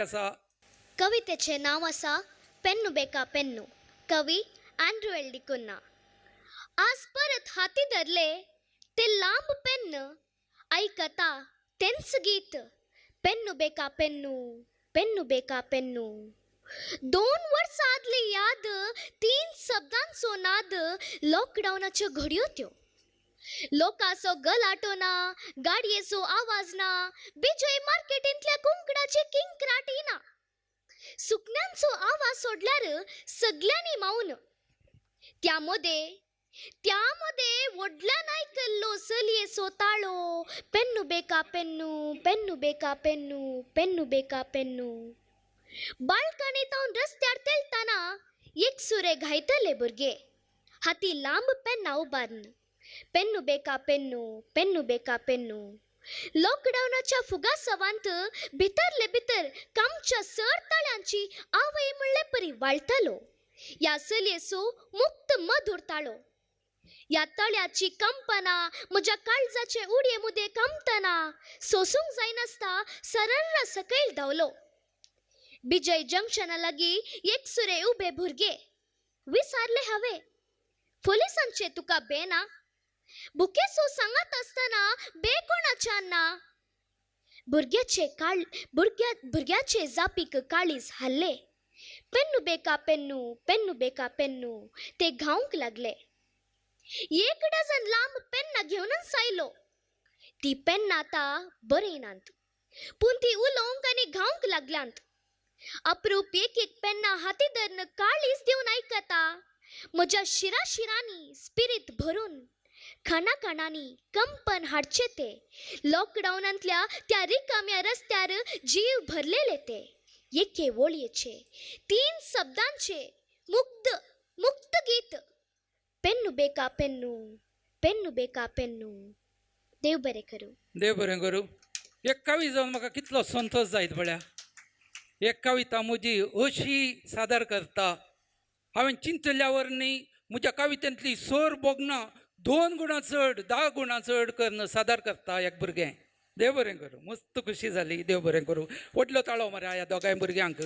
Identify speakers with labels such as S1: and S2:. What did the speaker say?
S1: आसा
S2: कवितेचे नाव आसा पेन्नू बेका पेन्नू. कवी अँड्रू एल डिकुन्ना. आज परत हाती धरले ते लांब पेन्न, ऐकता तेंच गीत. पेन्नू बेका पेन्नू, पेन्नू बेका पेन्नू. 2 वर्सां आदली याद, 3 शब्दांचो नाद. लॉकडाऊनाच्यो घडयो त्यो. लोकांचो गलाटो ना, गाडयेचो आवाज ना, बिजय मार्केटींतल्या कुंकडाची किंक्राटी ना. सुकण्यांचो आवाज सोडल्यार सगळ्यांनी मौन. त्यामध्ये व्हडल्यान आयकल्लो चलयेचो ताळो. पेन्नू बेका पेन्नू, पेन्नू बेका पेन्नू, पेन्नू बेका पेन्नू. बाल्कनींतून रस्त्यार तेलतना एकसुरे घायतले भुरगे, हाती लांब पेन्नां उबारून. पेन्नू बेका पेन्नू, पेन्नू बेका पेन्नू. लॉकडाऊनाच्या फुगासवांत भितरले भितर कामच्या सर तळ्यांची आवय म्हणले परी वाळतलो. या चलयेचो मुक्त मधुर ताळो. या तळ्याची कंपना म्हज्या काळजाचे उडये मुदे कंपतना. सोसूंक जायनासता सरळ सकयल धांवलो. बिजय जंक्शना लागीं एकसुरे उबे भुरगे. विचारले हांवें, पुलिसांचे तुका बेना? बुकेसो सांगत असताना बे कोणाच्यान ना? भुरग्याचे जापीक काळीज हल्ले. पेन्नू बेका पेन्नू, पेन्नू बेका पेन्नू. ते घावंक लागले. 1 डझन लांब पेन्नां घेवनच आयलो. ती पेन्नां आतां बरयनात, पूण ती उलोवंक आनी घावंक लागल्यांत. अप्रूप एक पेन्नां हाती धरून काळीज दिवन आयकता. म्हज्या शिराशिरांनी स्पिरीट भरून खणा खणांनी कंपन हाडचे ते. लॉकडाऊनांतल्या त्या रिकाम्या रस्त्यार जीव भरलेले ते. एके वळयेचे 3 शब्दांचे मुक्त गीत. पेन्नू बेका पेन्नू, पेन्नू बेका पेन्नू. देव बरें करूं.
S1: देव बरें करूं. एक कवी जावन म्हाका कितलो संतोश जायत पळया. एक कविता म्हजी अशी सादर करता. हांवें चिंतल्या वरणी म्हज्या कवितेंतली सोर बोगना 2 गुणां चड 10 गुणां चड करून सादर करता एक भुरगें. देव बरें करूं. मस्त खुशी जाली. देव बरें करूं. व्हडलो ताळो मरे ह्या दोगांय भुरग्यांक.